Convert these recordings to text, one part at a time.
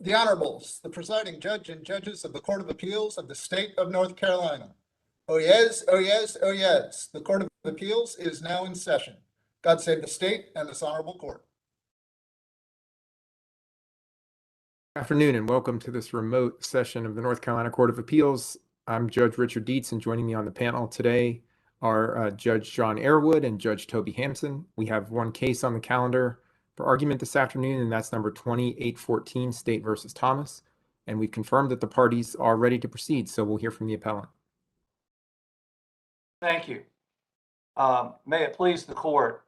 The Honorables, the presiding judge and judges of the Court of Appeals of the State of North Carolina. Oh yes, oh yes, oh yes. The Court of Appeals is now in session. God save the state and this honorable court. Good afternoon and welcome to this remote session of the North Carolina Court of Appeals. I'm Judge Richard Dietz, and joining me on the panel today are Judge John Airwood and Judge Toby Hampson. We have one case on the calendar for argument this afternoon, and that's number 2814, State v. Thomas. And we've confirmed that the parties are ready to proceed, so we'll hear from the appellant. Thank you. May it please the court.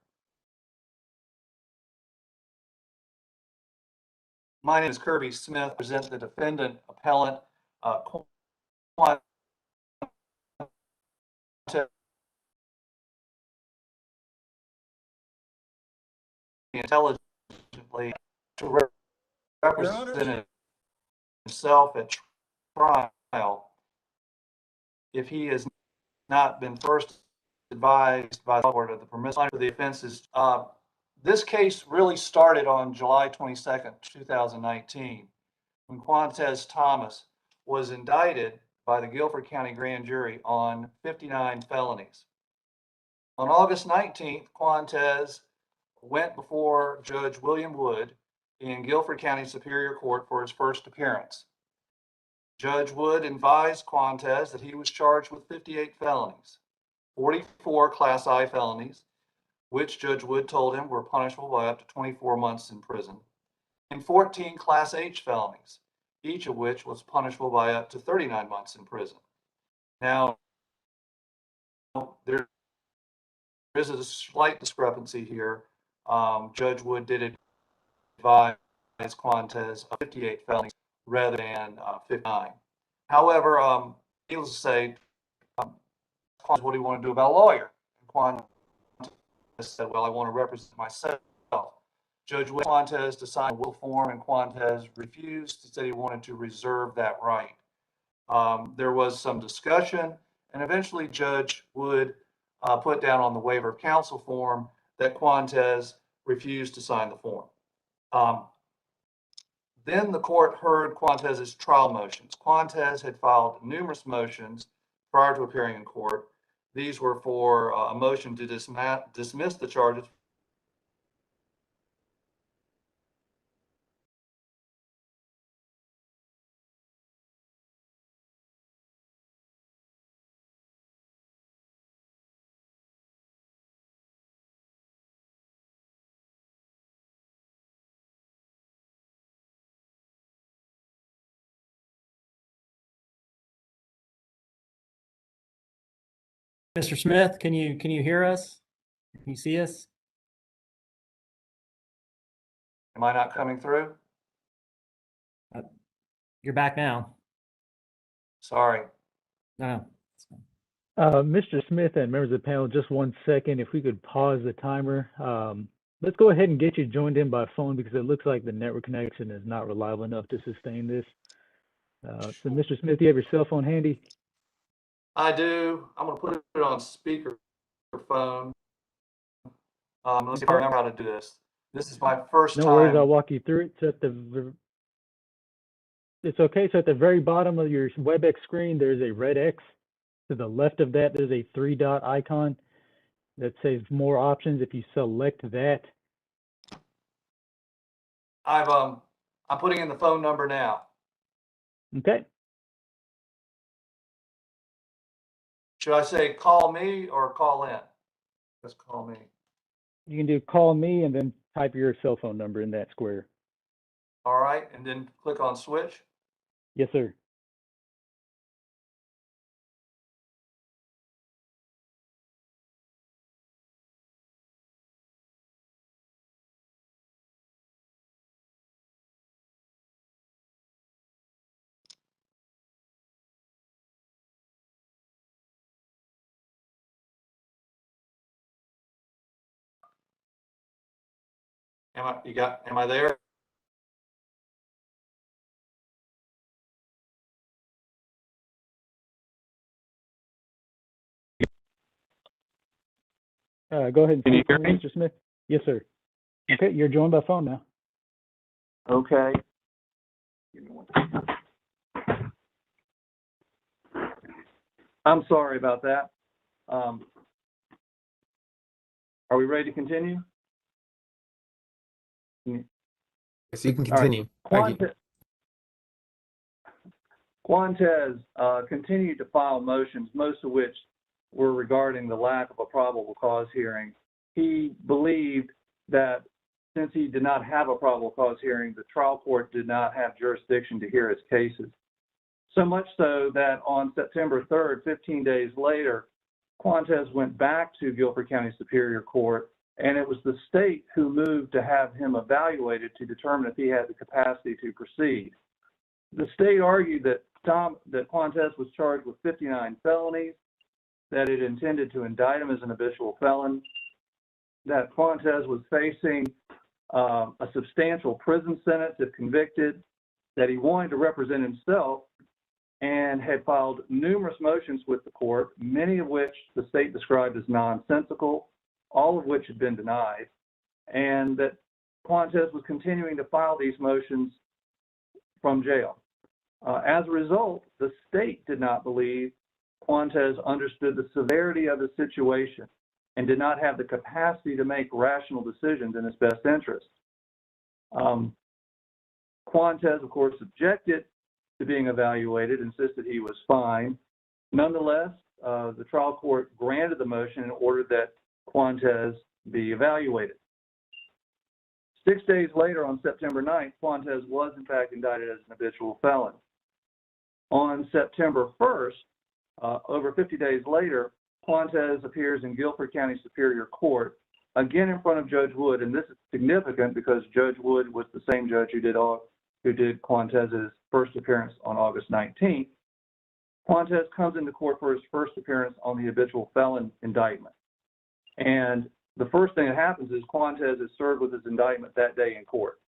My name is Kirby Smith. I present the defendant appellant, intelligently to represent himself at trial if he has not been first advised by the court of the permissive for the offenses. This case really started on July 22nd, 2019, when Quantez Thomas was indicted by the Guilford County Grand Jury on 59 felonies. On August 19th, Quantez went before Judge William Wood in Guilford County Superior Court for his first appearance. Judge Wood advised Quantez that he was charged with 58 felonies, 44 Class I felonies, which Judge Wood told him were punishable by up to 24 months in prison, and 14 Class H felonies, each of which was punishable by up to 39 months in prison. Now, there is a slight discrepancy here. Judge Wood did advise Quantez of 58 felonies rather than 59. However, needless to say, Quantez, what do you want to do about a lawyer? Quantez said, well, I want to represent myself. Judge Wood Quantez to sign a will form, and Quantez refused. He said he wanted to reserve that right. There was some discussion, and eventually Judge Wood put down on the waiver of counsel form that Quantez refused to sign the form. Then the court heard Quantez's trial motions. Quantez had filed numerous motions prior to appearing in court. These were for a motion to dismiss the charges Mr. Smith, can you hear us? Can you see us? Am I not coming through? You're back now. Sorry. No. Mr. Smith and members of the panel, just 1 second. If we could pause the timer. Let's go ahead and get you joined in by phone because it looks like the network connection is not reliable enough to sustain this. So Mr. Smith, do you have your cell phone handy? I do. I'm going to put it on speaker phone. Let's see if I remember how to do this. This is my first time. No worries, I'll walk you through it. So it's okay. So at the very bottom of your WebEx screen, there's a red X. To the left of that, there's a 3-dot icon that says more options. If you select that. I'm putting in the phone number now. Okay. Should I say call me or call in? Just call me. You can do call me and then type your cell phone number in that square. All right, and then click on switch. Yes, sir. Am I there? Go ahead and Can you speak, hear me? Mr. Smith. Yes, sir. Okay, you're joined by phone now. Okay. Give me one. I'm sorry about that. Are we ready to continue? So you can All right. continue. Thank you. Quantes continued to file motions, most of which were regarding the lack of a probable cause hearing. He believed that since he did not have a probable cause hearing, the trial court did not have jurisdiction to hear his cases. So much so that on September 3rd, 15 days later, Quantes went back to Guilford County Superior Court, and it was the state who moved to have him evaluated to determine if he had the capacity to proceed. The state argued that Quantes was charged with 59 felonies, that it intended to indict him as an habitual felon, that Quantes was facing a substantial prison sentence if convicted, that he wanted to represent himself, and had filed numerous motions with the court, many of which the state described as nonsensical, all of which had been denied, and that Quantes was continuing to file these motions from jail. As a result, the state did not believe Quantes understood the severity of the situation and did not have the capacity to make rational decisions in his best interest. Quantes, of course, objected to being evaluated, insisted he was fine. Nonetheless, the trial court granted the motion and ordered that Quantes be evaluated. 6 days later, on September 9th, Quantes was in fact indicted as an habitual felon. On September 1st, over 50 days later, Quantes appears in Guilford County Superior Court, again in front of Judge Wood, and this is significant because Judge Wood was the same judge who did Quantes' first appearance on August 19th. Quantes comes into court for his first appearance on the habitual felon indictment. And the first thing that happens is Quantes is served with his indictment that day in court.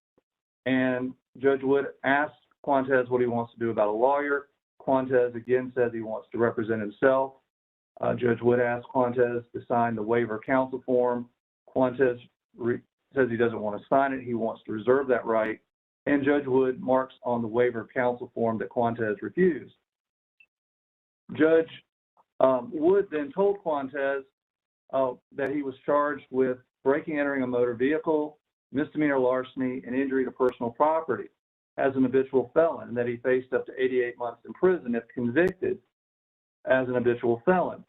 And Judge Wood asks Quantes what he wants to do about a lawyer. Quantes again says he wants to represent himself. Judge Wood asks Quantes to sign the waiver counsel form. Quantes says he doesn't want to sign it. He wants to reserve that right. And Judge Wood marks on the waiver counsel form that Quantes refused. Judge Wood then told Quantes that he was charged with breaking, entering a motor vehicle, misdemeanor larceny, and injury to personal property as an habitual felon, and that he faced up to 88 months in prison if convicted as an habitual felon.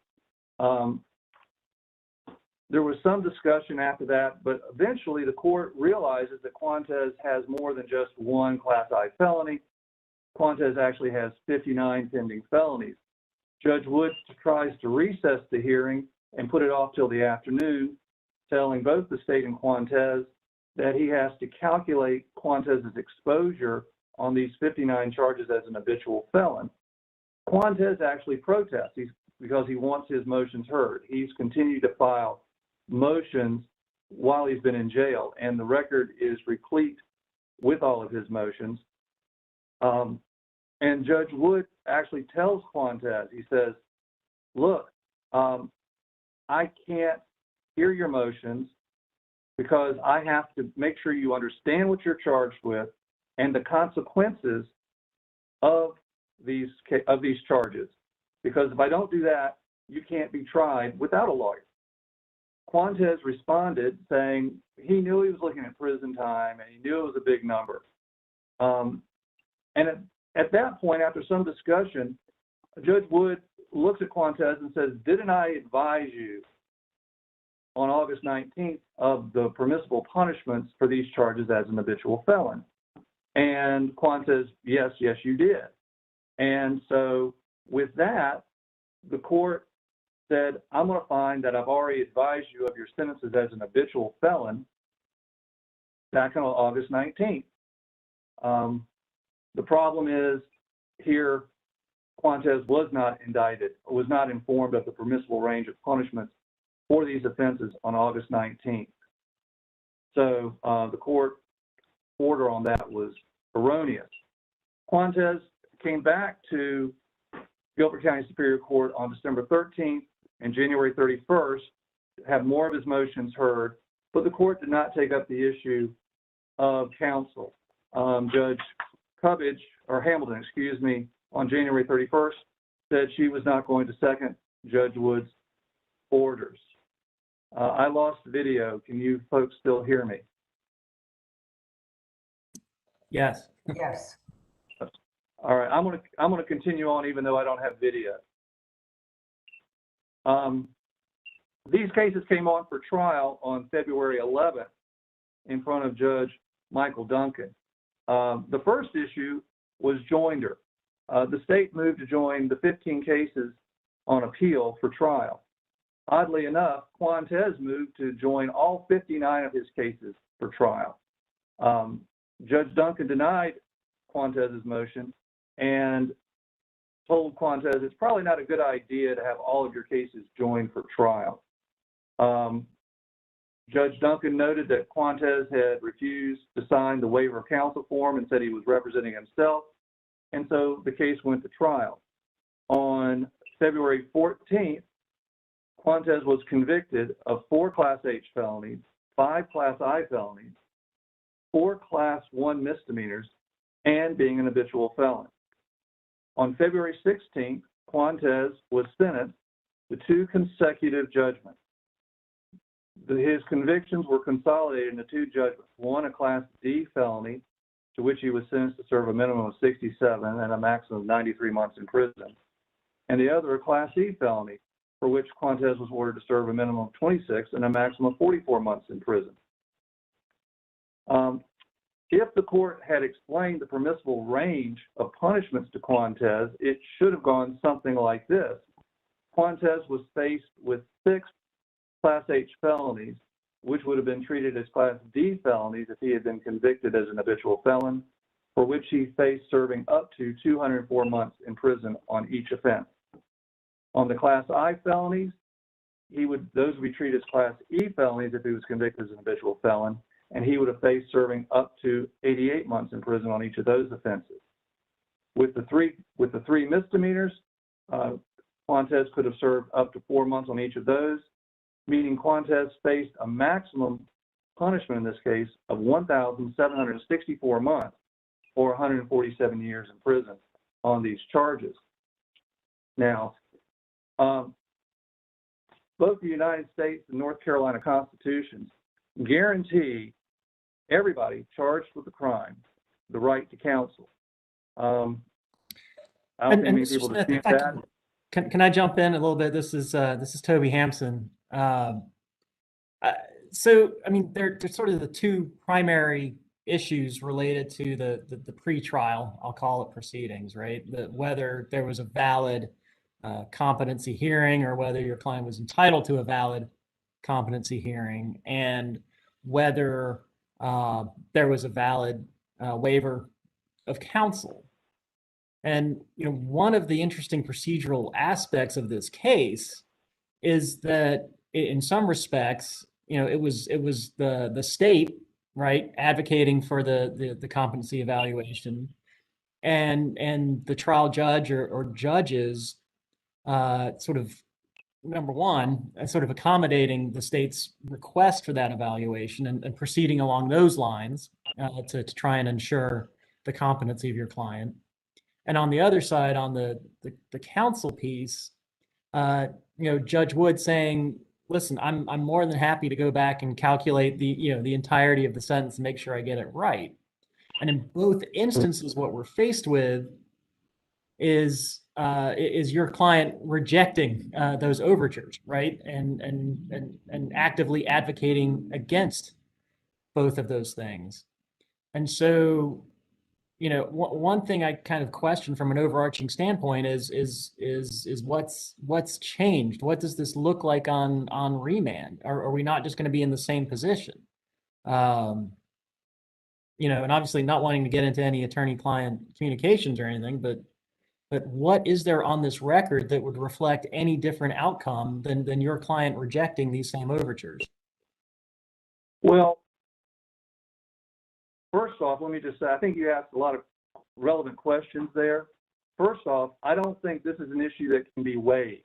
There was some discussion after that, but eventually the court realizes that Quantes has more than just one Class I felony. Quantes actually has 59 pending felonies. Judge Wood tries to recess the hearing and put it off till the afternoon, telling both the state and Quantes that he has to calculate Quantes' exposure on these 59 charges as an habitual felon. Quantes actually protests because he wants his motions heard. He's continued to file motions while he's been in jail, and the record is replete with all of his motions. And Judge Wood actually tells Quantes, he says, look, I can't hear your motions because I have to make sure you understand what you're charged with and the consequences of these charges. Because if I don't do that, you can't be tried without a lawyer. Quantes responded saying he knew he was looking at prison time and he knew it was a big number. And at that point, after some discussion, Judge Wood looks at Quantes and says, didn't I advise you on August 19th of the permissible punishments for these charges as an habitual felon? And Quantes, yes, you did. And so with that, the court said, I'm going to find that I've already advised you of your sentences as an habitual felon back on August 19th. The problem is here, Quantes was not indicted, was not informed of the permissible range of punishments for these offenses on August 19th. So the court order on that was erroneous. Quantes came back to Guilford County Superior Court on December 13th and January 31st to have more of his motions heard, but the court did not take up the issue of counsel. Judge Hamilton, excuse me, on January 31st, said she was not going to second Judge Wood's orders. I lost video. Can you folks still hear me? Yes. Yes. All right, I'm gonna continue on even though I don't have video. These cases came on for trial on February 11th in front of Judge Michael Duncan. The first issue was joinder. The state moved to join the 15 cases on appeal for trial. Oddly enough, Quantes moved to join all 59 of his cases for trial. Judge Duncan denied Quantes' motion and told Quantes it's probably not a good idea to have all of your cases joined for trial. Judge Duncan noted that Quantes had refused to sign the waiver of counsel form and said he was representing himself, and so the case went to trial. On February 14th, Quantes was convicted of 4 Class H felonies, 5 Class I felonies, 4 Class I misdemeanors, and being an habitual felon. On February 16th, Quantes was sentenced to 2 consecutive judgments. His convictions were consolidated into 2 judgments, one a Class D felony, to which he was sentenced to serve a minimum of 67 and a maximum of 93 months in prison, and the other a Class E felony, for which Quantes was ordered to serve a minimum of 26 and a maximum of 44 months in prison. If the court had explained the permissible range of punishments to Quantes, it should have gone something like this. Quantes was faced with 6 Class H felonies, which would have been treated as Class D felonies if he had been convicted as an habitual felon, for which he faced serving up to 204 months in prison on each offense. On the Class I felonies, those would be treated as Class E felonies if he was convicted as an habitual felon, and he would have faced serving up to 88 months in prison on each of those offenses. With the three misdemeanors, Quantes could have served up to 4 months on each of those, meaning Quantes faced a maximum punishment in this case of 1,764 months or 147 years in prison on these charges. Now, both the United States and North Carolina constitutions guarantee everybody charged with a crime the right to counsel. I don't think many Mr. people Smith, dispute if I that. can I jump in a little bit? This is Toby Hampson. So, I mean, there's sort of the 2 primary issues related to the pre-trial, I'll call it, proceedings, right? Whether there was a valid competency hearing or whether your client was entitled to a valid competency hearing, and whether there was a valid waiver of counsel. And, you know, one of the interesting procedural aspects of this case is that in some respects, you know, it was the state, right, advocating for the competency evaluation, and the trial judge or judges sort of, number one, sort of accommodating the state's request for that evaluation and proceeding along those lines to try and ensure the competency of your client. And on the other side, on the counsel piece, you know, Judge Wood saying, listen, I'm more than happy to go back and calculate the entirety of the sentence and make sure I get it right. And in both instances, what we're faced with is your client rejecting those overtures, right? And actively advocating against both of those things. And so, you know, one thing I kind of question from an overarching standpoint is what's changed? What does this look like on remand? Are we not just going to be in the same position? You know, and obviously not wanting to get into any attorney-client communications or anything, but what is there on this record that would reflect any different outcome than your client rejecting these same overtures? Well, first off, let me just say, I think you asked a lot of relevant questions there. First off, I don't think this is an issue that can be waived.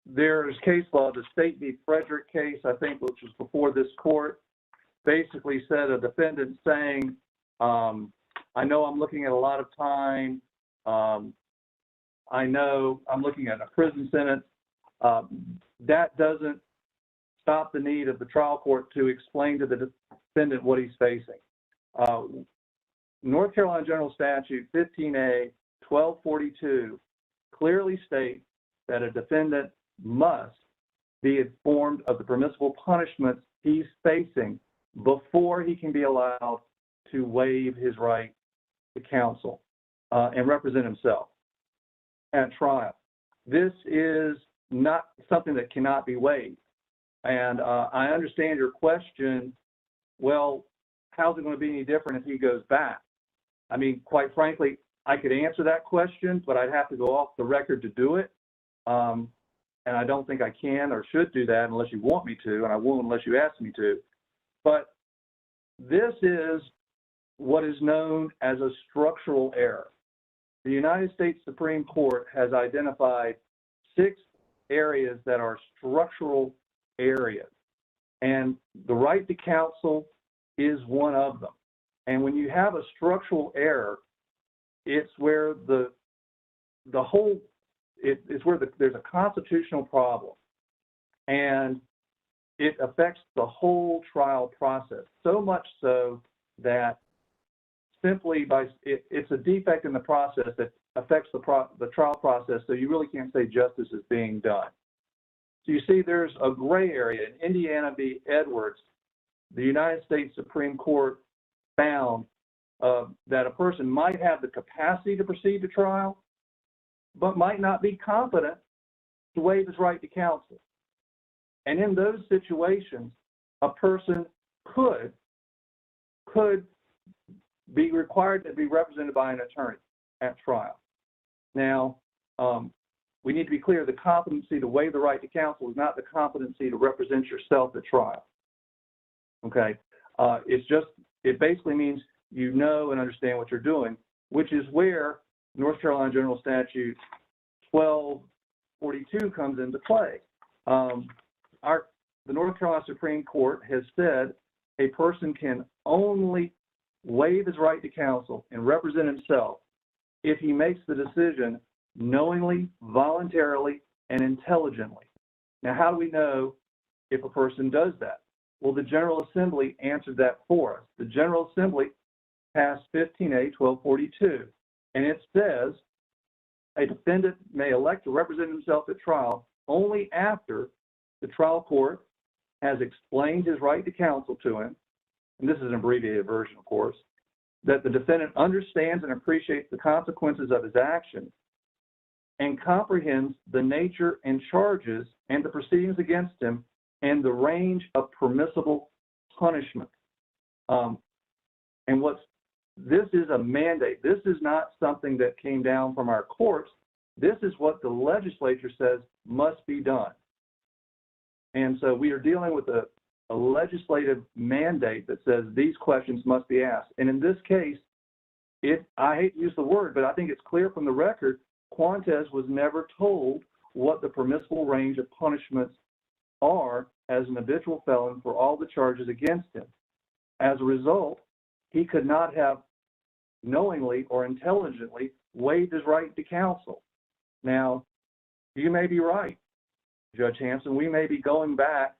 There's case law, the State v. Frederick case, I think, which was before this court, basically said a defendant saying, I know I'm looking at a lot of time. I know I'm looking at a prison sentence. That doesn't stop the need of the trial court to explain to the defendant what he's facing. North Carolina General Statute 15A 1242 clearly states that a defendant must be informed of the permissible punishments he's facing before he can be allowed to waive his right to counsel and represent himself at trial. This is not something that cannot be waived. And I understand your question, well, how's it going to be any different if he goes back? I mean, quite frankly, I could answer that question, but I'd have to go off the record to do it. And I don't think I can or should do that unless you want me to, and I won't unless you ask me to. But this is what is known as a structural error. The United States Supreme Court has identified 6 areas that are structural areas, and the right to counsel is one of them. And when you have a structural error, it's where it's where there's a constitutional problem, and it affects the whole trial process, so much so that simply it's a defect in the process that affects the trial process, so you really can't say justice is being done. So you see there's a gray area. In Indiana v. Edwards, the United States Supreme Court found that a person might have the capacity to proceed to trial, but might not be competent to waive his right to counsel. And in those situations, a person could be required to be represented by an attorney at trial. Now, we need to be clear, the competency to waive the right to counsel is not the competency to represent yourself at trial. Okay? It basically means you know and understand what you're doing, which is where North Carolina General Statute 1242 comes into play. The North Carolina Supreme Court has said a person can only waive his right to counsel and represent himself if he makes the decision knowingly, voluntarily, and intelligently. Now, how do we know if a person does that? Well, the General Assembly answered that for us. The General Assembly passed 15A 1242, and it says a defendant may elect to represent himself at trial only after the trial court has explained his right to counsel to him, and this is an abbreviated version, of course, that the defendant understands and appreciates the consequences of his actions and comprehends the nature and charges and the proceedings against him and the range of permissible punishment. This is a mandate. This is not something that came down from our courts. This is what the legislature says must be done. And so we are dealing with a legislative mandate that says these questions must be asked. And in this case, I hate to use the word, but I think it's clear from the record, Quantes was never told what the permissible range of punishments are as an habitual felon for all the charges against him. As a result, he could not have knowingly or intelligently waived his right to counsel. Now, you may be right, Judge Hampson. We may be going back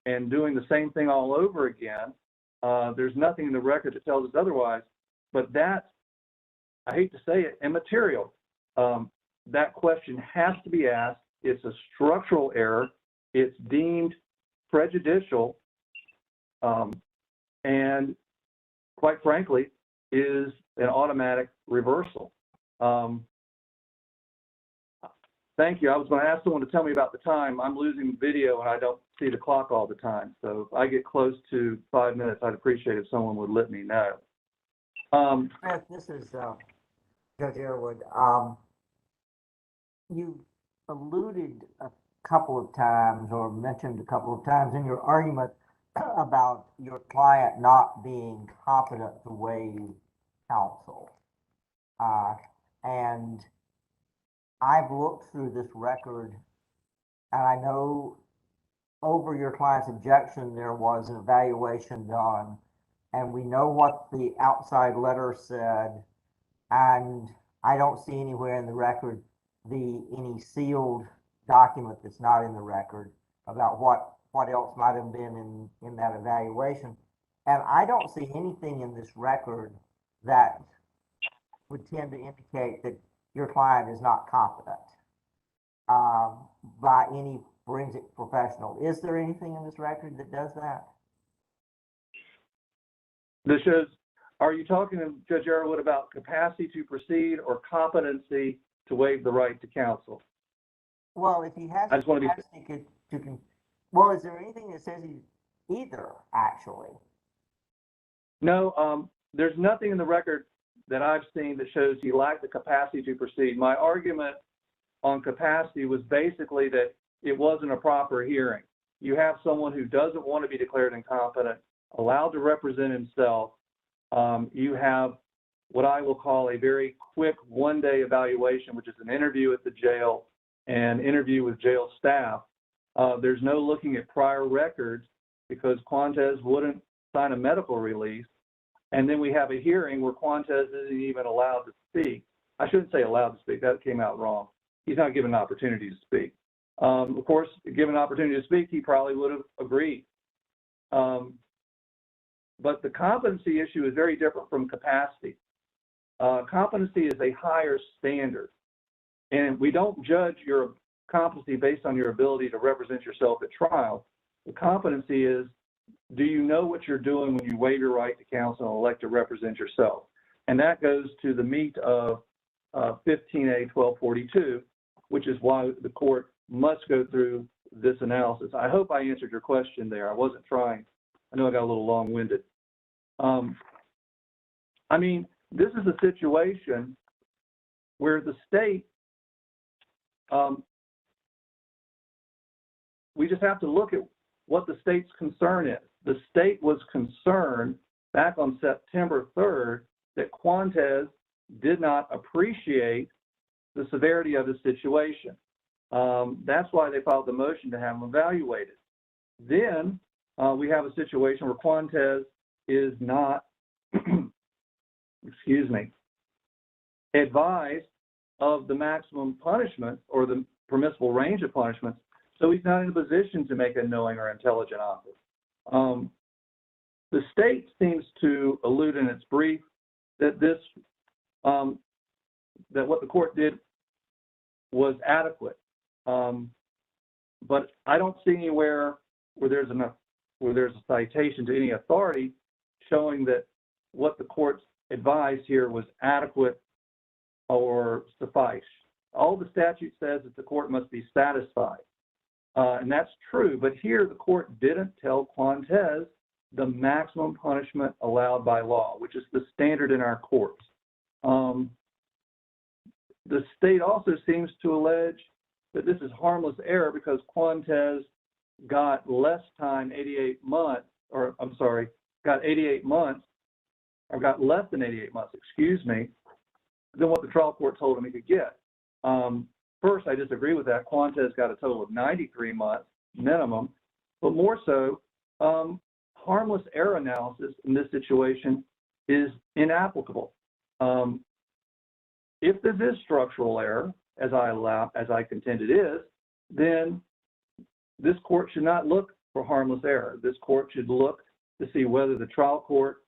and doing the same thing all over again. There's nothing in the record that tells us otherwise, but that's, I hate to say it, immaterial. That question has to be asked. It's a structural error. It's deemed prejudicial, and quite frankly, is an automatic reversal. Thank you. I was going to ask someone to tell me about the time. I'm losing video and I don't see the clock all the time. So if I get close to 5 minutes, I'd appreciate if someone would let me know. Smith, this is Judge Airwood. You alluded a couple of times or mentioned a couple of times in your argument about your client not being competent to waive counsel. And I've looked through this record, and I know over your client's objection there was an evaluation done, and we know what the outside letter said, and I don't see anywhere in the record any sealed document that's not in the record about what else might have been in that evaluation. And I don't see anything in this record that would tend to indicate that your client is not competent by any forensic professional. Is there anything in this record that does that? This shows, are you talking to Judge Arrowwood about capacity to proceed or competency to waive the right to counsel? Well, if he has I just want to be. capacity well, is there anything that says he's either, actually? No, there's nothing in the record that I've seen that shows he lacked the capacity to proceed. My argument on capacity was basically that it wasn't a proper hearing. You have someone who doesn't want to be declared incompetent, allowed to represent himself. You have what I will call a very quick one-day evaluation, which is an interview at the jail and interview with jail staff. There's no looking at prior records because Quantes wouldn't sign a medical release. And then we have a hearing where Quantes isn't even allowed to speak. I shouldn't say allowed to speak, that came out wrong. He's not given an opportunity to speak. Of course, given an opportunity to speak, he probably would have agreed. But the competency issue is very different from capacity. Competency is a higher standard. And we don't judge your competency based on your ability to represent yourself at trial. The competency is, do you know what you're doing when you waive your right to counsel and elect to represent yourself? And that goes to the meat of 15A-1242, which is why the court must go through this analysis. I hope I answered your question there. I wasn't trying. I know I got a little long-winded. I mean, this is a situation where the state, we just have to look at what the state's concern is. The state was concerned back on September 3rd that Quantes did not appreciate the severity of the situation. That's why they filed the motion to have him evaluated. Then we have a situation where Quantes is not, excuse me, advised of the maximum punishment or the permissible range of punishments, so he's not in a position to make a knowing or intelligent offer. The state seems to allude in its brief that this, that what the court did was adequate, but I don't see anywhere where there's a citation to any authority showing that what the court advised here was adequate or suffice. All the statute says is the court must be satisfied. And that's true, but here the court didn't tell Quantes the maximum punishment allowed by law, which is the standard in our courts. The state also seems to allege that this is harmless error because Quantes got less time, 88 months, or I'm sorry, got 88 months, or got less than 88 months, excuse me, than what the trial court told him he could get. First, I disagree with that. Quantes got a total of 93 months minimum, but more so, harmless error analysis in this situation is inapplicable. If this is structural error, as I contend it is, then this court should not look for harmless error. This court should look to see whether the trial court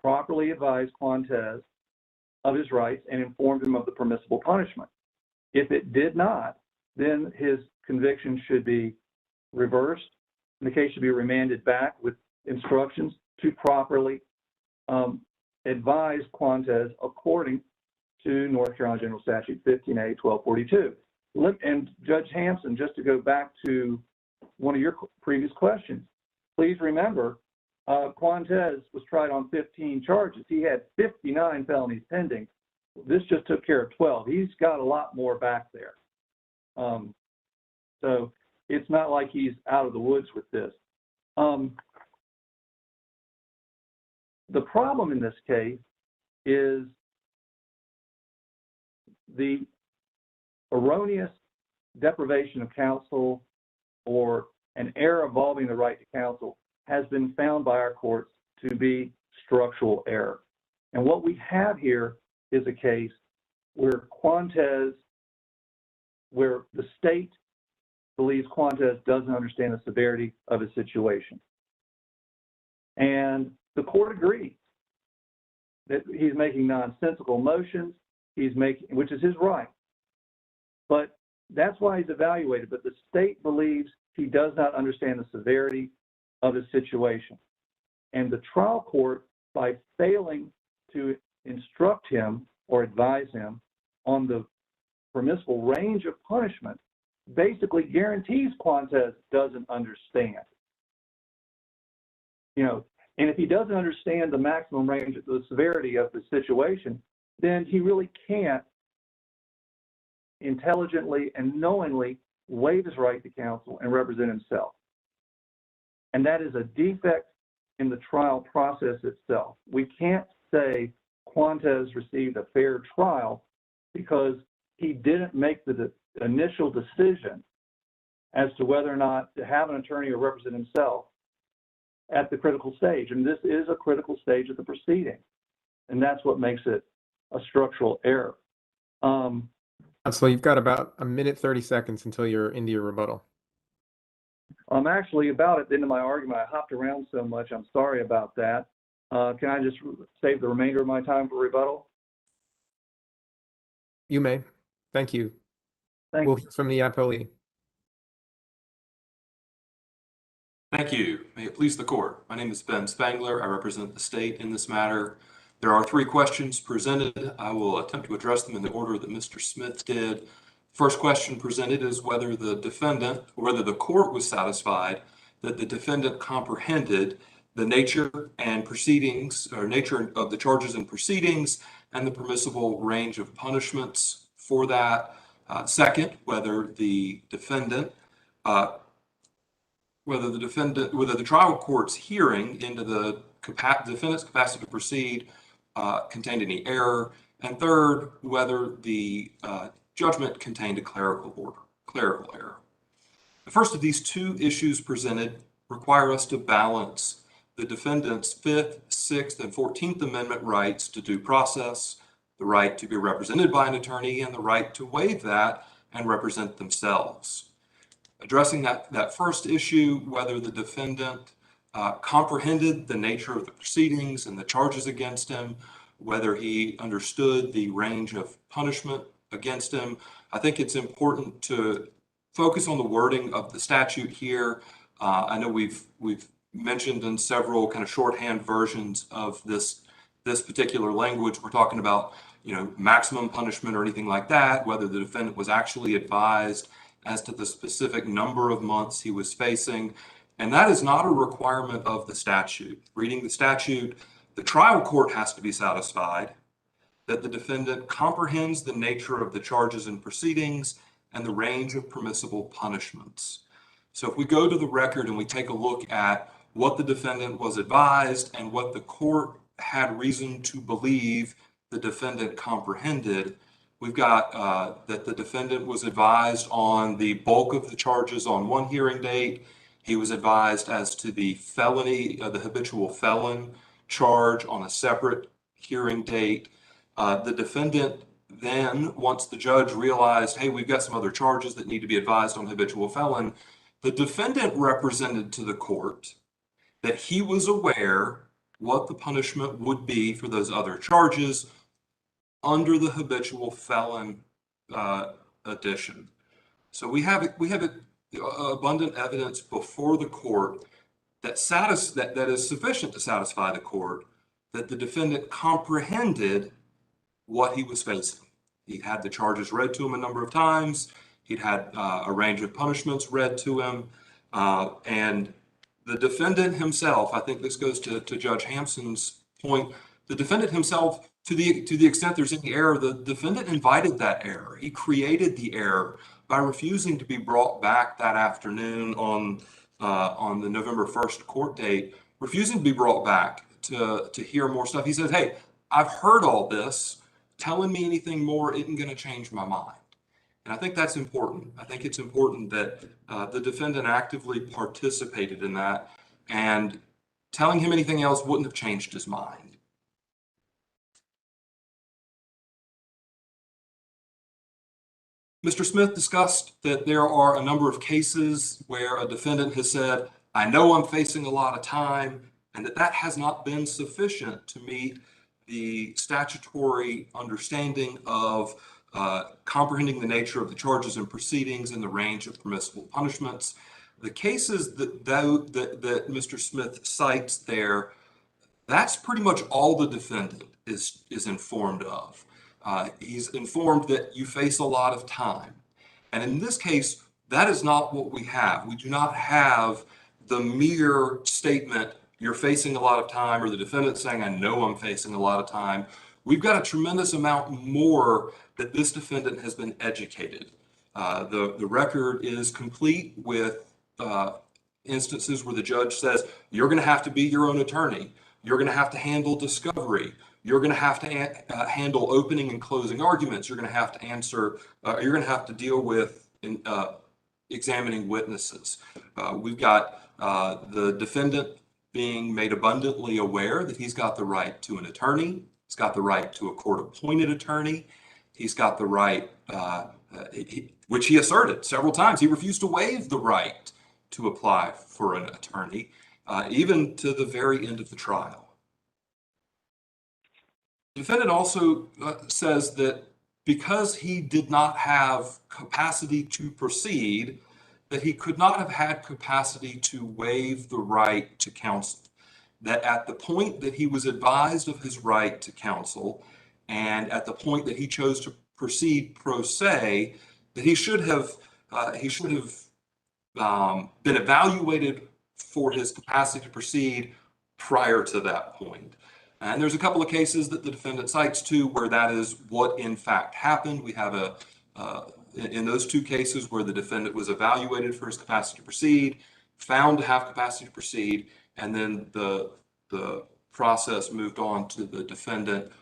properly advised Quantes of his rights and informed him of the permissible punishment. If it did not, then his conviction should be reversed, and the case should be remanded back with instructions to properly advise Quantes according to North Carolina General Statute 15A-1242. And Judge Hampson, just to go back to one of your previous questions, please remember Quantes was tried on 15 charges. He had 59 felonies pending. This just took care of 12. He's got a lot more back there. So it's not like he's out of the woods with this. The problem in this case is the erroneous deprivation of counsel or an error involving the right to counsel has been found by our courts to be structural error. And what we have here is a case where where the state believes Quantes doesn't understand the severity of his situation. And the court agrees that he's making nonsensical motions, which is his right. But that's why he's evaluated. But the state believes he does not understand the severity of his situation. And the trial court, by failing to instruct him or advise him on the permissible range of punishment, basically guarantees Quantes doesn't understand. And if he doesn't understand the maximum range of the severity of the situation, then he really can't intelligently and knowingly waive his right to counsel and represent himself. And that is a defect in the trial process itself. We can't say Quantes received a fair trial because he didn't make the initial decision as to whether or not to have an attorney or represent himself at the critical stage. And this is a critical stage of the proceeding. And that's what makes it a structural error. So you've got about a minute, 30 seconds until you're into your rebuttal. I'm actually about at the end of my argument. I hopped around so much. I'm sorry about that. Can I just save the remainder of my time for rebuttal? You may. Thank you. We'll hear from the appellee. Thank you. May it please the court. My name is Ben Spangler. I represent the state in this matter. There are 3 questions presented. I will attempt to address them in the order that Mr. Smith did. First question presented is whether the defendant, or whether the court was satisfied that the defendant comprehended the nature and proceedings, or nature of the charges and proceedings, and the permissible range of punishments for that. Second, whether the trial court's hearing into the defendant's capacity to proceed contained any error. And third, whether the judgment contained a clerical error. The first of these 2 issues presented require us to balance the defendant's 5th, 6th, and 14th Amendment rights to due process, the right to be represented by an attorney, and the right to waive that and represent themselves. Addressing that first issue, whether the defendant comprehended the nature of the proceedings and the charges against him, whether he understood the range of punishment against him, I think it's important to focus on the wording of the statute here. I know we've mentioned in several kind of shorthand versions of this particular language. We're talking about, maximum punishment or anything like that, whether the defendant was actually advised as to the specific number of months he was facing. And that is not a requirement of the statute. Reading the statute, the trial court has to be satisfied that the defendant comprehends the nature of the charges and proceedings and the range of permissible punishments. So if we go to the record and we take a look at what the defendant was advised and what the court had reason to believe the defendant comprehended, we've got that the defendant was advised on the bulk of the charges on one hearing date. He was advised as to the felony, the habitual felon charge on a separate hearing date. The defendant then, once the judge realized, hey, we've got some other charges that need to be advised on habitual felon, the defendant represented to the court that he was aware what the punishment would be for those other charges under the habitual felon addition. So we have abundant evidence before the court that is sufficient to satisfy the court that the defendant comprehended what he was facing. He had the charges read to him a number of times. He'd had a range of punishments read to him. And the defendant himself, I think this goes to Judge Hampson's point, the defendant himself, to the extent there's any error, the defendant invited that error. He created the error by refusing to be brought back that afternoon on the November 1st court date, refusing to be brought back to hear more stuff. He said, hey, I've heard all this. Telling me anything more isn't going to change my mind. And I think that's important. I think it's important that the defendant actively participated in that. And telling him anything else wouldn't have changed his mind. Mr. Smith discussed that there are a number of cases where a defendant has said, I know I'm facing a lot of time, and that has not been sufficient to meet the statutory understanding of comprehending the nature of the charges and proceedings and the range of permissible punishments. The cases that Mr. Smith cites there, that's pretty much all the defendant is informed of. He's informed that you face a lot of time. And in this case, that is not what we have. We do not have the mere statement, you're facing a lot of time, or the defendant saying, I know I'm facing a lot of time. We've got a tremendous amount more that this defendant has been educated. The record is complete with instances where the judge says, you're going to have to be your own attorney. You're going to have to handle discovery. You're going to have to handle opening and closing arguments. You're going to have to answer, you're going to have to deal with examining witnesses. We've got the defendant being made abundantly aware that he's got the right to an attorney. He's got the right to a court-appointed attorney. He's got the right, which he asserted several times. He refused to waive the right to apply for an attorney, even to the very end of the trial. The defendant also says that because he did not have capacity to proceed, that he could not have had capacity to waive the right to counsel. That at the point that he was advised of his right to counsel, and at the point that he chose to proceed pro se, that he should have been evaluated for his capacity to proceed prior to that point. And there's a couple of cases that the defendant cites too, where that is what in fact happened. We have in those two cases where the defendant was evaluated for his capacity to proceed, found to have capacity to proceed, and then the process moved on to the defendant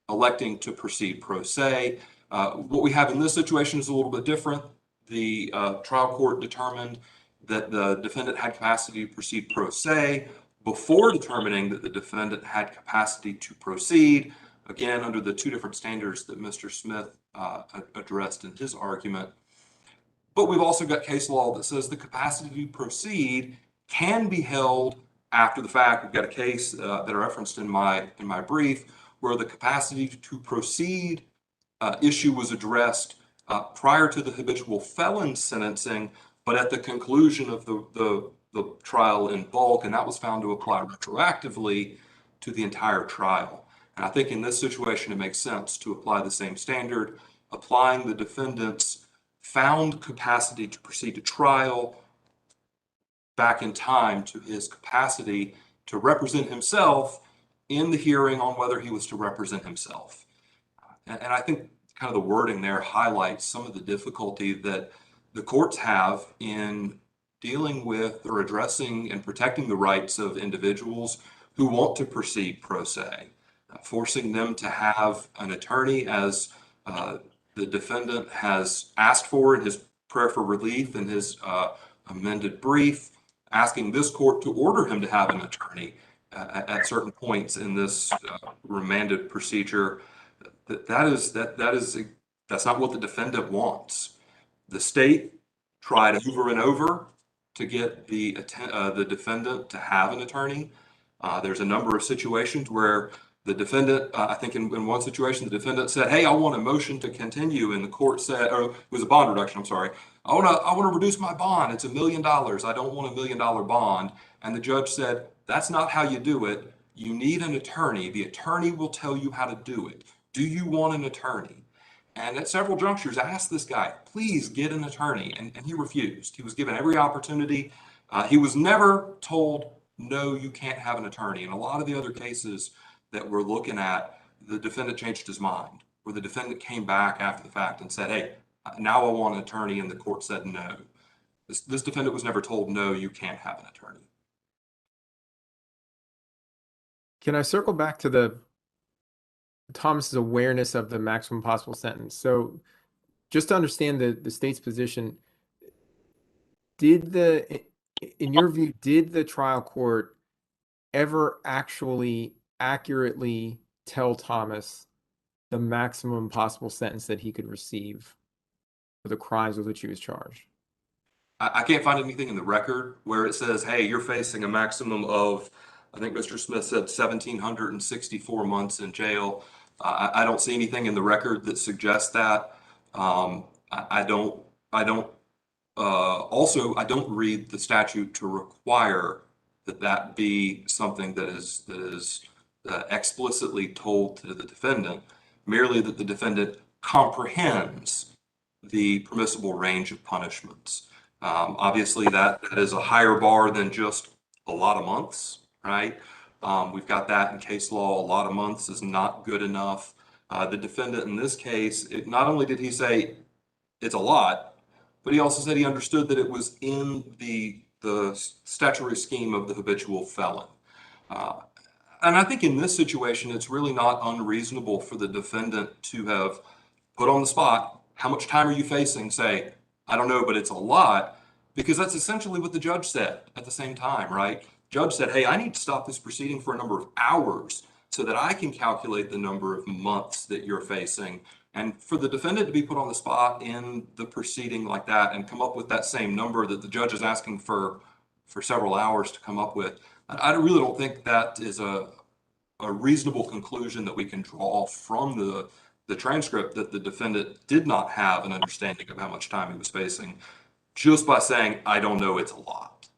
electing to proceed pro se. What we have in this situation is a little bit different. The trial court determined that the defendant had capacity to proceed pro se before determining that the defendant had capacity to proceed, again, under the two different standards that Mr. Smith addressed in his argument. But we've also got case law that says the capacity to proceed can be held after the fact. We've got a case that I referenced in my brief where the capacity to proceed issue was addressed prior to the habitual felon sentencing, but at the conclusion of the trial in bulk, and that was found to apply retroactively to the entire trial. And I think in this situation, it makes sense to apply the same standard, applying the defendant's found capacity to proceed to trial back in time to his capacity to represent himself in the hearing on whether he was to represent himself. And I think kind of the wording there highlights some of the difficulty that the courts have in dealing with or addressing and protecting the rights of individuals who want to proceed pro se, forcing them to have an attorney as the defendant has asked for in his prayer for relief in his amended brief, asking this court to order him to have an attorney at certain points in this remanded procedure. That's not what the defendant wants. The state tried over and over to get the defendant to have an attorney. There's a number of situations where the defendant, I think in one situation, the defendant said, hey, I want a motion to continue, and the court said, or it was a bond reduction, I'm sorry. I want to reduce my bond. It's $1 million. I don't want $1 million bond. And the judge said, that's not how you do it. You need an attorney. The attorney will tell you how to do it. Do you want an attorney? And at several junctures, I asked this guy, please get an attorney. And he refused. He was given every opportunity. He was never told, no, you can't have an attorney. In a lot of the other cases that we're looking at, the defendant changed his mind, where the defendant came back after the fact and said, hey, now I want an attorney. And the court said, no. This defendant was never told, no, you can't have an attorney. Can I circle back to Thomas's awareness of the maximum possible sentence? So just to understand the state's position, in your view, did the trial court ever actually accurately tell Thomas the maximum possible sentence that he could receive for the crimes with which he was charged? I can't find anything in the record where it says, hey, you're facing a maximum of, I think Mr. Smith said 1,764 months in jail. I don't see anything in the record that suggests that. I don't also read the statute to require that be something that is explicitly told to the defendant, merely that the defendant comprehends the permissible range of punishments. Obviously, that is a higher bar than just a lot of months, right? We've got that in case law. A lot of months is not good enough. The defendant in this case, not only did he say it's a lot, but he also said he understood that it was in the statutory scheme of the habitual felon. And I think in this situation, it's really not unreasonable for the defendant to have put on the spot, how much time are you facing? Say, I don't know, but it's a lot, because that's essentially what the judge said at the same time, right? Judge said, hey, I need to stop this proceeding for a number of hours so that I can calculate the number of months that you're facing. And for the defendant to be put on the spot in the proceeding like that and come up with that same number that the judge is asking for several hours to come up with, I really don't think that is a reasonable conclusion that we can draw from the transcript, that the defendant did not have an understanding of how much time he was facing just by saying, I don't know, it's a lot.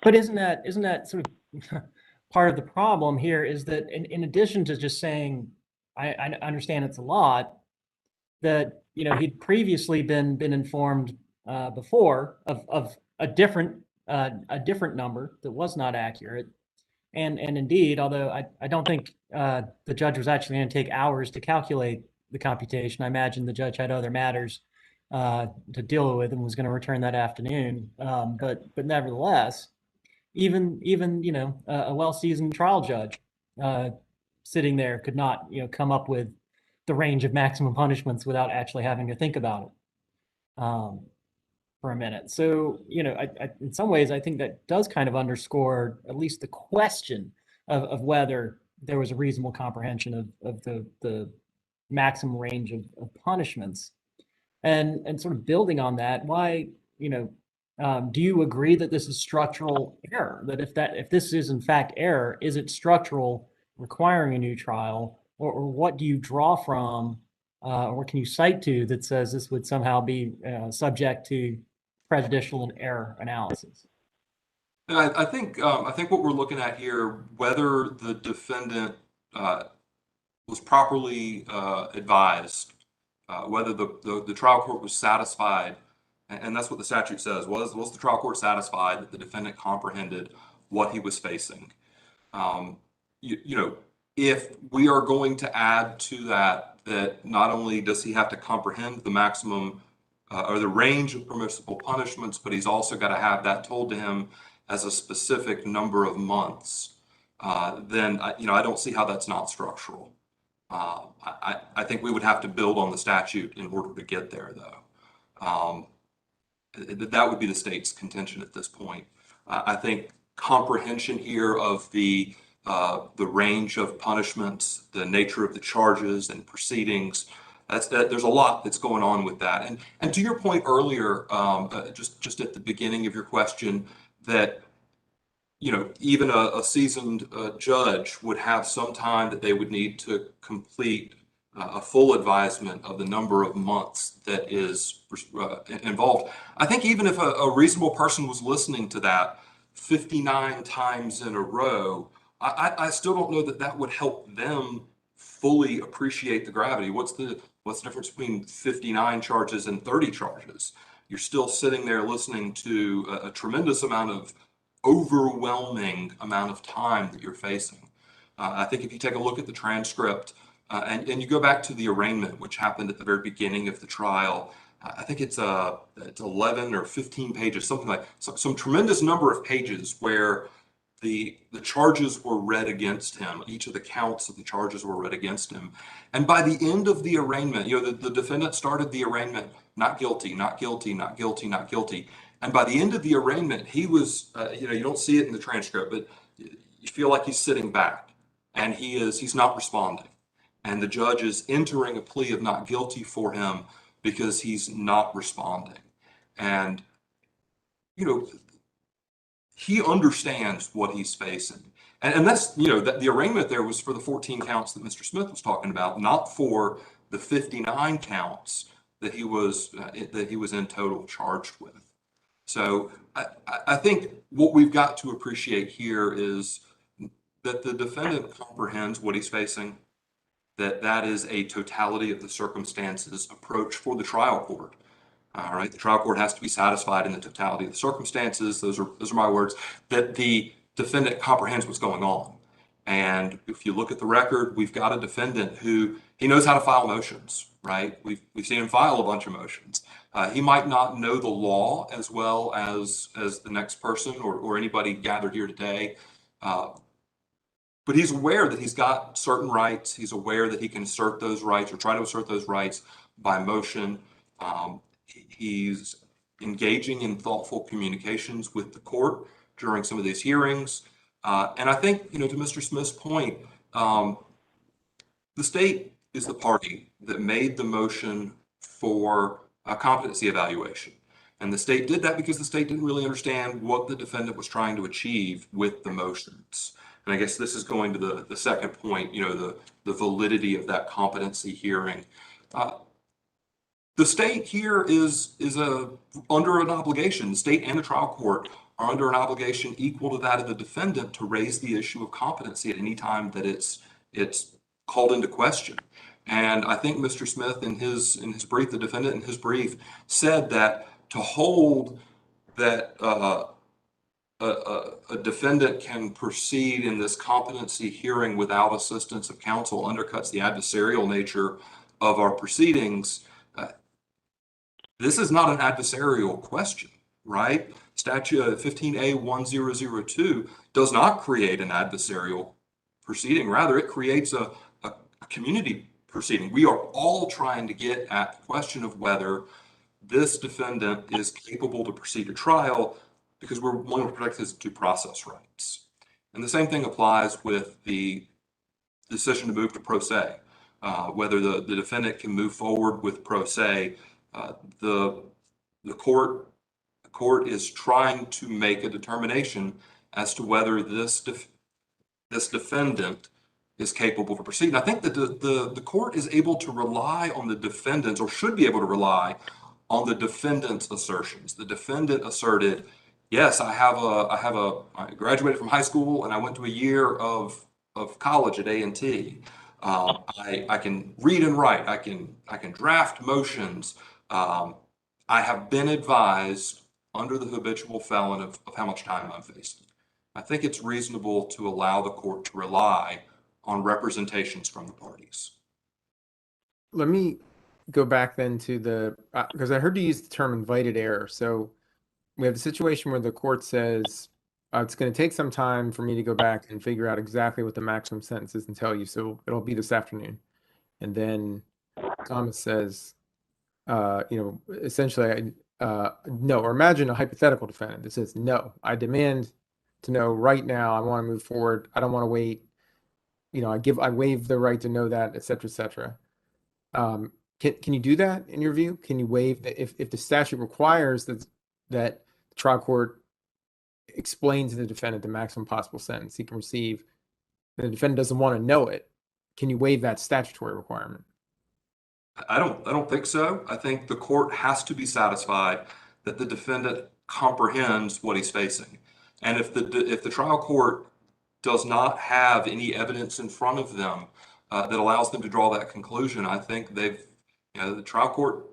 But isn't that sort of part of the problem here, is that in addition to just saying, I understand it's a lot, that, you know, he'd previously been informed before of a different number that was not accurate. And indeed, although I don't think the judge was actually going to take hours to calculate the computation, I imagine the judge had other matters to deal with and was going to return that afternoon. But nevertheless, even you know, a well-seasoned trial judge sitting there could not, you know, come up with the range of maximum punishments without actually having to think about it for a minute. So, you know, I in some ways, I think that does kind of underscore at least the question of whether there was a reasonable comprehension of the maximum range of punishments. And sort of building on that, why, you know, do you agree that this is structural error? That if this is in fact error, is it structural, requiring a new trial, or what do you draw from, or can you cite to that says this would somehow be subject to prejudicial and error analysis? I think what we're looking at here, whether the defendant was properly advised, whether the trial court was satisfied, and that's what the statute says, was the trial court satisfied that the defendant comprehended what he was facing? You know, if we are going to add to that not only does he have to comprehend the maximum or the range of permissible punishments, but he's also got to have that told to him as a specific number of months, then you know, I don't see how that's not structural. I think we would have to build on the statute in order to get there, though. That would be the state's contention at this point. I think comprehension here of the range of punishments, the nature of the charges and proceedings, there's a lot that's going on with that. And to your point earlier, just at the beginning of your question, that, you know, even a seasoned judge would have some time that they would need to complete a full advisement of the number of months that is involved. I think even if a reasonable person was listening to that 59 times in a row, I still don't know that would help them fully appreciate the gravity. What's the difference between 59 charges and 30 charges? You're still sitting there listening to a tremendous amount of overwhelming amount of time that you're facing. I think if you take a look at the transcript and you go back to the arraignment, which happened at the very beginning of the trial, I think it's 11 or 15 pages, something like some tremendous number of pages where the charges were read against him. Each of the counts of the charges were read against him. And by the end of the arraignment, you know, the defendant started the arraignment, not guilty, not guilty, not guilty, not guilty. And by the end of the arraignment, he was, you know, you don't see it in the transcript, but you feel like he's sitting back, and he's not responding. And the judge is entering a plea of not guilty for him because he's not responding. And, you know, he understands what he's facing. And that's, you know, that the arraignment there was for the 14 counts that Mr. Smith was talking about, not for the 59 counts that he was in total charged with. So I think what we've got to appreciate here is that the defendant comprehends what he's facing, that is a totality of the circumstances approach for the trial court. All right, the trial court has to be satisfied in the totality of the circumstances. Those are my words, that the defendant comprehends what's going on. And if you look at the record, we've got a defendant who he knows how to file motions, right? We've seen him file a bunch of motions. He might not know the law as well as the next person or anybody gathered here today. But he's aware that he's got certain rights. He's aware that he can assert those rights or try to assert those rights by motion. He's engaging in thoughtful communications with the court during some of these hearings. And I think, you know, to Mr. Smith's point, the state is the party that made the motion for a competency evaluation. And the state did that because the state didn't really understand what the defendant was trying to achieve with the motions. And I guess this is going to the second point, you know, the validity of that competency hearing. The state here is under an obligation. The state and the trial court are under an obligation equal to that of the defendant to raise the issue of competency at any time that it's called into question. And I think Mr. Smith in his brief, the defendant in his brief, said that to hold that a defendant can proceed in this competency hearing without assistance of counsel undercuts the adversarial nature of our proceedings. This is not an adversarial question, right? Statute 15A1002 does not create an adversarial proceeding. Rather, it creates a community proceeding. We are all trying to get at the question of whether this defendant is capable to proceed to trial because we want to protect his due process rights. And the same thing applies with the decision to move to pro se. Whether the defendant can move forward with pro se, the court is trying to make a determination as to whether this defendant is capable of proceeding. I think that the court is able to rely on the defendant's, or should be able to rely on the defendant's assertions. The defendant asserted, yes, I graduated from high school and I went to a year of college at A&T. I can read and write. I can draft motions. I have been advised under the habitual felon of how much time I'm facing. I think it's reasonable to allow the court to rely on representations from the parties. Let me go back then to because I heard you use the term invited error. So we have a situation where the court says, it's going to take some time for me to go back and figure out exactly what the maximum sentence is and tell you. So it'll be this afternoon. And then Thomas says, essentially, no, or imagine a hypothetical defendant that says, no, I demand to know right now. I want to move forward. I don't want to wait. I waive the right to know that, et cetera, et cetera. Can you do that in your view? Can you waive that if the statute requires that the trial court explain to the defendant the maximum possible sentence he can receive, and the defendant doesn't want to know it? Can you waive that statutory requirement? I don't think so. I think the court has to be satisfied that the defendant comprehends what he's facing. And if the trial court does not have any evidence in front of them that allows them to draw that conclusion, I think the trial court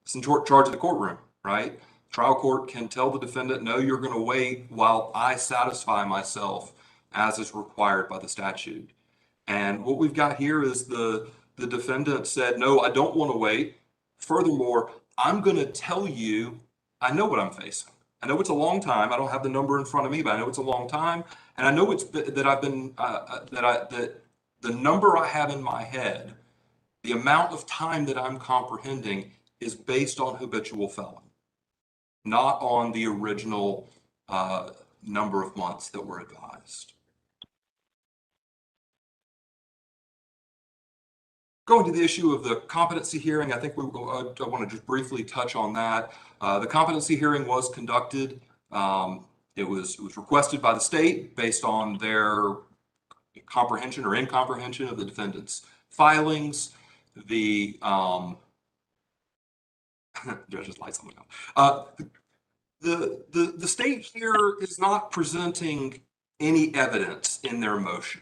is in charge of the courtroom, right? Trial court can tell the defendant, no, you're going to wait while I satisfy myself as is required by the statute. And what we've got here is the defendant said, no, I don't want to wait. Furthermore, I'm going to tell you, I know what I'm facing. I know it's a long time. I don't have the number in front of me, but I know it's a long time. And I know it's that I've been, that the number I have in my head, the amount of time that I'm comprehending is based on habitual felon, not on the original number of months that were advised. Going to the issue of the competency hearing, I think I want to just briefly touch on that. The competency hearing was conducted. It was requested by the state based on their comprehension or incomprehension of the defendant's filings. The judge's lights on now. The state here is not presenting any evidence in their motion.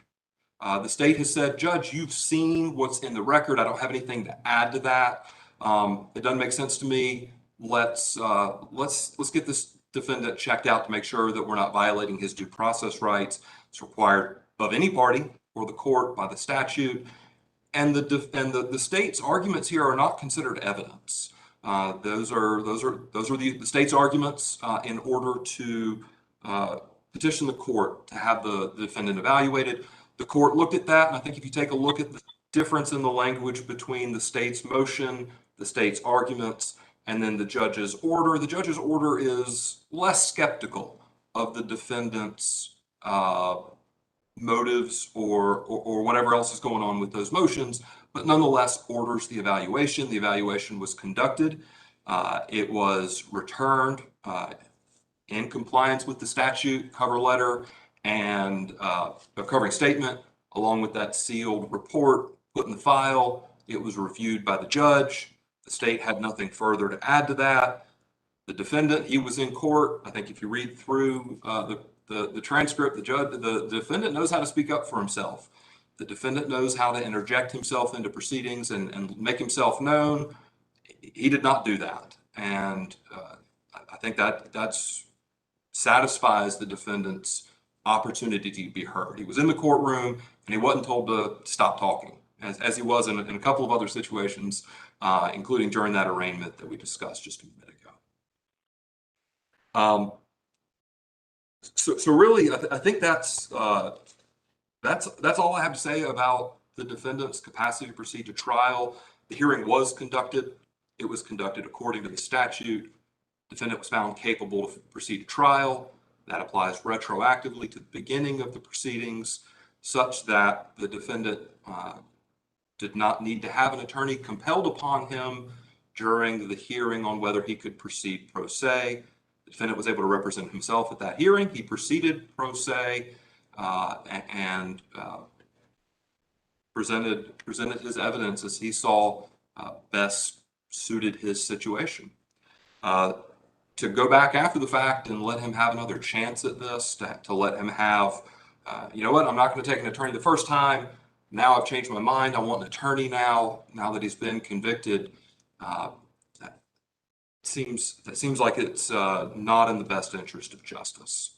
The state has said, Judge, you've seen what's in the record. I don't have anything to add to that. It doesn't make sense to me. Let's get this defendant checked out to make sure that we're not violating his due process rights. It's required of any party or the court by the statute. And the state's arguments here are not considered evidence. Those are the state's arguments in order to petition the court to have the defendant evaluated. The court looked at that, and I think if you take a look at the difference in the language between the state's motion, the state's arguments, and then the judge's order is less skeptical of the defendant's motives or whatever else is going on with those motions, but nonetheless orders the evaluation. The evaluation was conducted. It was returned in compliance with the statute, cover letter, and a covering statement, along with that sealed report put in the file. It was reviewed by the judge. The state had nothing further to add to that. The defendant, he was in court. I think if you read through the transcript, the defendant knows how to speak up for himself. The defendant knows how to interject himself into proceedings and make himself known. He did not do that. And I think that's satisfies the defendant's opportunity to be heard. He was in the courtroom and he wasn't told to stop talking, as he was in a couple of other situations, including during that arraignment that we discussed just a minute ago. So really, I think that's all I have to say about the defendant's capacity to proceed to trial. The hearing was conducted. It was conducted according to the statute. Defendant was found capable to proceed to trial. That applies retroactively to the beginning of the proceedings, such that the defendant did not need to have an attorney compelled upon him during the hearing on whether he could proceed pro se. The defendant was able to represent himself at that hearing. He proceeded pro se and presented his evidence as he saw best suited his situation. To go back after the fact and let him have another chance at this, to let him have, you know what, I'm not going to take an attorney the first time. Now I've changed my mind. I want an attorney now that he's been convicted. That seems like it's not in the best interest of justice.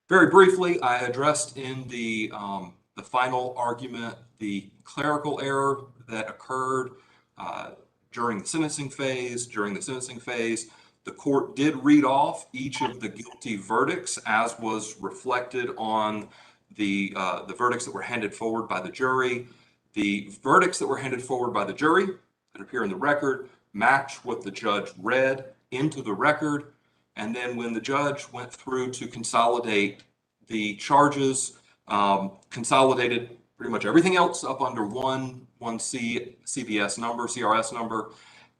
Very briefly, I addressed in the final argument the clerical error that occurred during the sentencing phase. During the sentencing phase, the court did read off each of the guilty verdicts as was reflected on the verdicts that were handed forward by the jury. The verdicts that were handed forward by the jury that appear in the record match what the judge read into the record. And then when the judge went through to consolidate the charges, consolidated pretty much everything else up under one CRS number,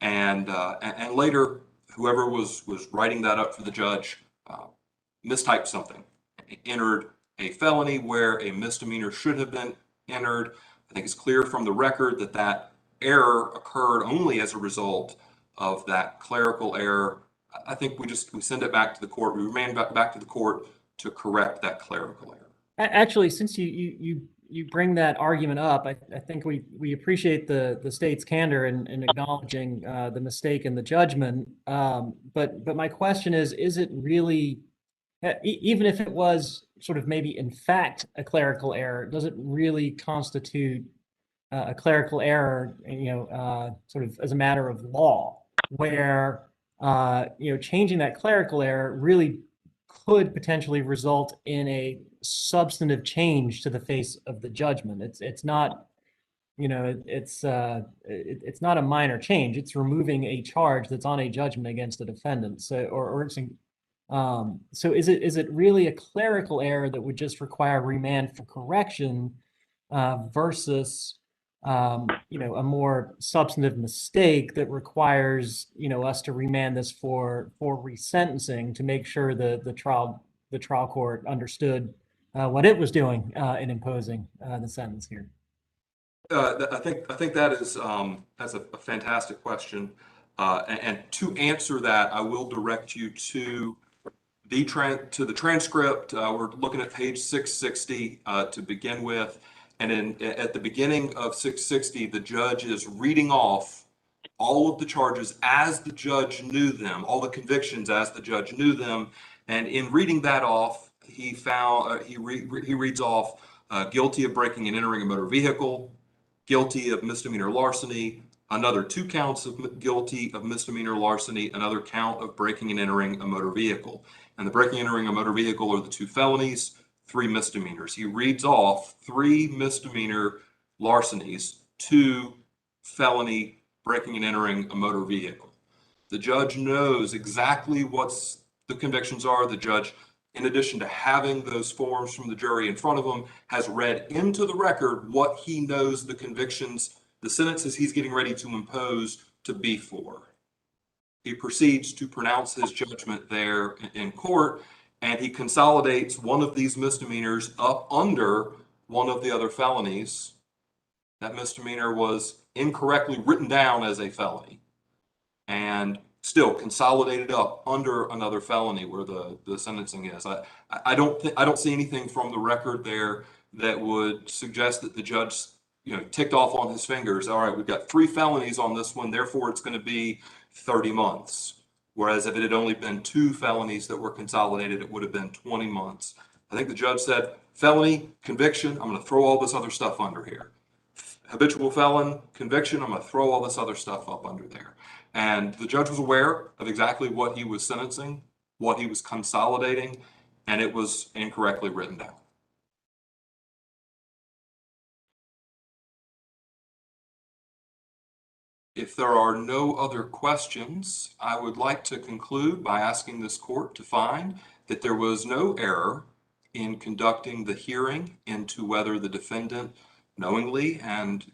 and later whoever was writing that up for the judge mistyped something, entered a felony where a misdemeanor should have been entered. I think it's clear from the record that error occurred only as a result of that clerical error. I think we send it back to the court. We remand back to the court to correct that clerical error. Actually, since you bring that argument up, I think we appreciate the state's candor in acknowledging the mistake in the judgment. But my question is it really, even if it was sort of maybe in fact a clerical error, does it really constitute a clerical error, sort of as a matter of law, where changing that clerical error really could potentially result in a substantive change to the face of the judgment. It's not, it's not a minor change. It's removing a charge that's on a judgment against a defendant. So so is it really a clerical error that would just require remand for correction versus a more substantive mistake that requires, us to remand this for resentencing to make sure the trial court understood what it was doing in imposing the sentence here. I think that is that's a fantastic question, and to answer that, I will direct you to the transcript. We're looking at page 660 to begin with, and at the beginning of 660, the judge is reading off all of the charges as the judge knew them, all the convictions as the judge knew them, and in reading that off, he reads off guilty of breaking and entering a motor vehicle, guilty of misdemeanor larceny, another 2 counts of guilty of misdemeanor larceny, another count of breaking and entering a motor vehicle. And the breaking and entering a motor vehicle are the 2 felonies, 3 misdemeanors. He reads off 3 misdemeanor larcenies, 2 felony breaking and entering a motor vehicle. The judge knows exactly what the convictions are. The judge, in addition to having those forms from the jury in front of him, has read into the record what he knows the convictions, the sentences he's getting ready to impose to be for. He proceeds to pronounce his judgment there in court, and he consolidates one of these misdemeanors up under one of the other felonies. That misdemeanor was incorrectly written down as a felony and still consolidated up under another felony where the sentencing is. I don't see anything from the record there that would suggest that the judge, ticked off on his fingers. All right, we've got 3 felonies on this one, therefore it's going to be 30 months. Whereas if it had only been 2 felonies that were consolidated, it would have been 20 months. I think the judge said, felony, conviction, I'm going to throw all this other stuff under here. Habitual felon, conviction, I'm going to throw all this other stuff up under there. And the judge was aware of exactly what he was sentencing, what he was consolidating, and it was incorrectly written down. If there are no other questions, I would like to conclude by asking this court to find that there was no error in conducting the hearing into whether the defendant knowingly and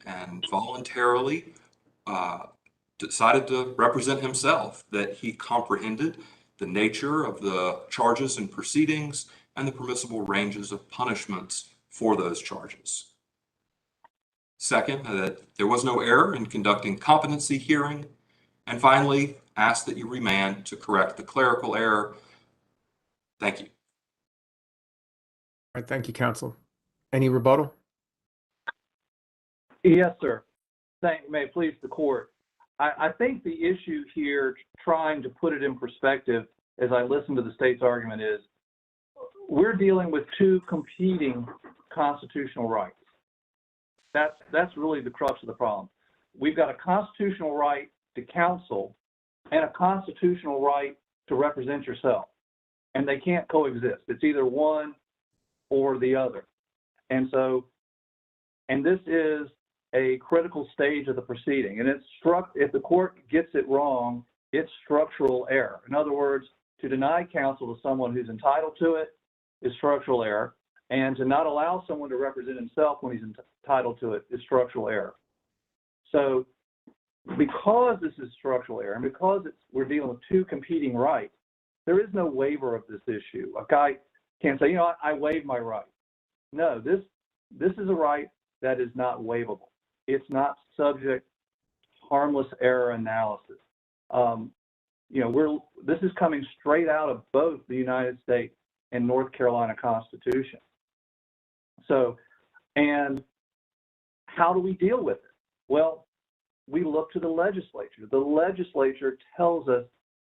voluntarily decided to represent himself, that he comprehended the nature of the charges and proceedings and the permissible ranges of punishments for those charges. Second, that there was no error in conducting competency hearing. And finally, ask that you remand to correct the clerical error. Thank you. All right, thank you, counsel. Any rebuttal? Yes, sir. May it please the court. I think the issue here, trying to put it in perspective as I listen to the state's argument, is we're dealing with 2 competing constitutional rights. That's really the crux of the problem. We've got a constitutional right to counsel and a constitutional right to represent yourself, and they can't coexist. It's either one or the other. And this is a critical stage of the proceeding, and if the court gets it wrong, it's structural error. In other words, to deny counsel to someone who's entitled to it is structural error, and to not allow someone to represent himself when he's entitled to it is structural error. So because this is structural error, and because we're dealing with 2 competing rights, there is no waiver of this issue. A guy can't say, I waive my right. No, this is a right that is not waivable. It's not subject to harmless error analysis. This is coming straight out of both the United States and North Carolina Constitution. So, and how do we deal with it? Well, we look to the legislature. The legislature tells us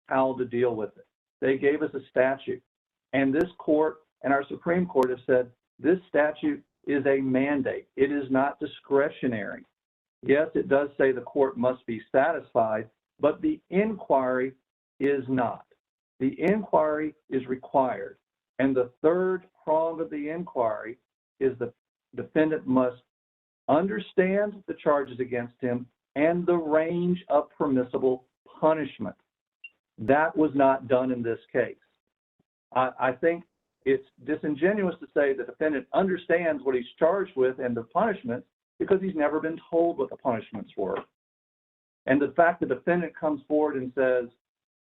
how to deal with it. They gave us a statute, and this court and our Supreme Court have said this statute is a mandate. It is not discretionary. Yes, it does say the court must be satisfied, but the inquiry is not. The inquiry is required. And the third prong of the inquiry is the defendant must understand the charges against him and the range of permissible punishment. That was not done in this case. I think it's disingenuous to say the defendant understands what he's charged with and the punishment because he's never been told what the punishments were. And the fact the defendant comes forward and says,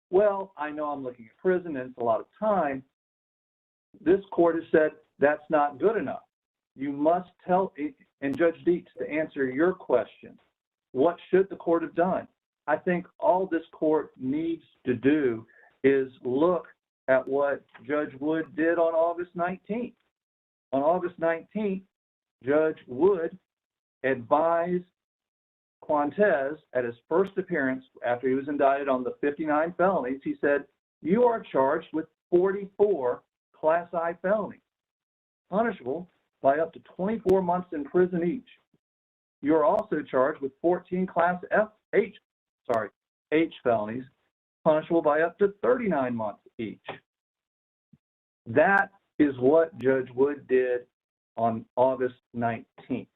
well, I know I'm looking at prison and it's a lot of time, this court has said that's not good enough. You must tell, and Judge Dietz, to answer your question, what should the court have done? I think all this court needs to do is look at what Judge Wood did on August 19th. On August 19th, Judge Wood advised Quantes at his first appearance after he was indicted on the 59 felonies. He said, you are charged with 44 Class I felonies, punishable by up to 24 months in prison each. You are also charged with 14 Class H felonies, punishable by up to 39 months each. That is what Judge Wood did on August 19th.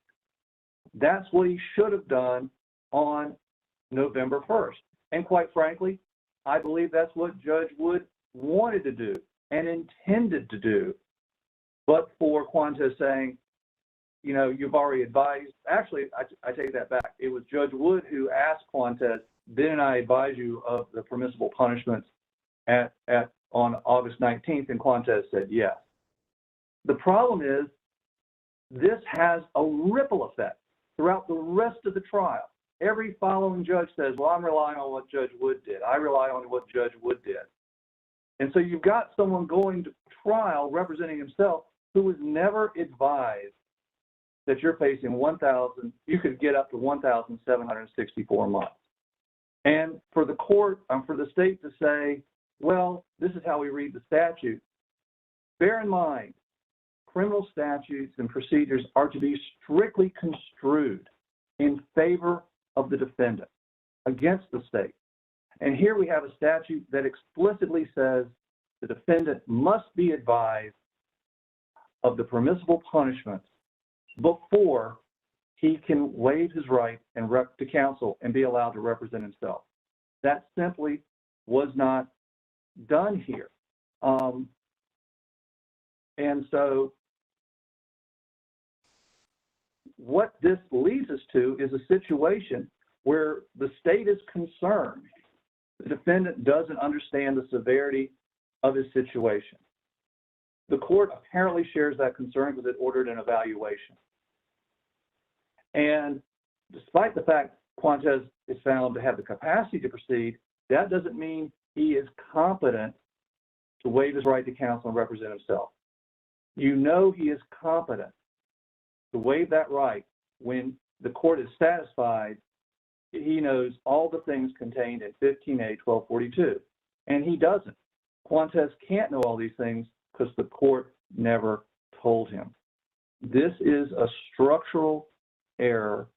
That's what he should have done on November 1st. And quite frankly, I believe that's what Judge Wood wanted to do and intended to do. But for Quantes saying, you know, you've already advised, actually, I take that back. It was Judge Wood who asked Quantes, didn't I advise you of the permissible punishments on August 19th? And Quantes said yes. The problem is this has a ripple effect throughout the rest of the trial. Every following judge says, well, I'm relying on what Judge Wood did. I rely on what Judge Wood did. And so you've got someone going to trial representing himself who was never advised that you're facing you could get up to 1,764 months. And for the court, for the state to say, well, this is how we read the statute. Bear in mind, criminal statutes and procedures are to be strictly construed in favor of the defendant against the state. And here we have a statute that explicitly says the defendant must be advised of the permissible punishments before he can waive his right and to counsel and be allowed to represent himself. That simply was not done here. And so what this leads us to is a situation where the state is concerned the defendant doesn't understand the severity of his situation. The court apparently shares that concern because it ordered an evaluation. And despite the fact Quantes is found to have the capacity to proceed, that doesn't mean he is competent to waive his right to counsel and represent himself. You know he is competent to waive that right when the court is satisfied he knows all the things contained in 15A-1242, and he doesn't. Quantes can't know all these things because the court never told him. This is a structural error.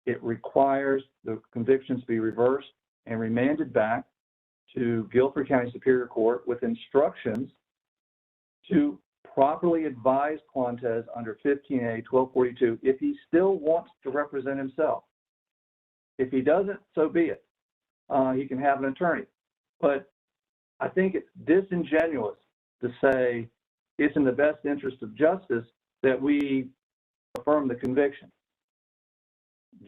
It requires the convictions be reversed and remanded back to Guilford County Superior Court with instructions to properly advise Quantes under 15A-1242 if he still wants to represent himself. If he doesn't, so be it. He can have an attorney. But I think it's disingenuous to say it's in the best interest of justice that we affirm the conviction.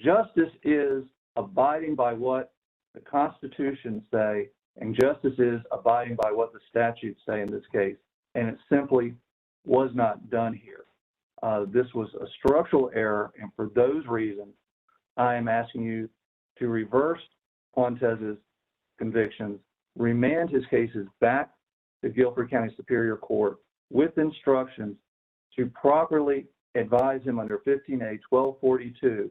Justice is abiding by what the Constitution say, and justice is abiding by what the statutes say in this case, and it simply was not done here. This was a structural error, and for those reasons, I am asking you to reverse Quantes' convictions, remand his cases back to Guilford County Superior Court with instructions to properly advise him under 15A-1242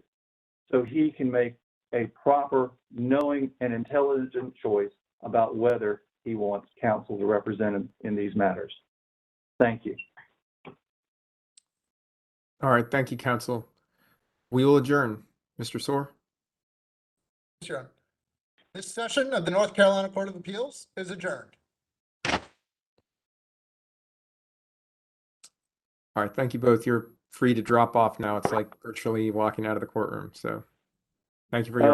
so he can make a proper, knowing, and intelligent choice about whether he wants counsel to represent him in these matters. Thank you. All right. Thank you, counsel. We will adjourn. Mr. Soar? Sure. This session of the North Carolina Court of Appeals is adjourned. All right. Thank you both. You're free to drop off now. It's like virtually walking out of the courtroom. So thank you for your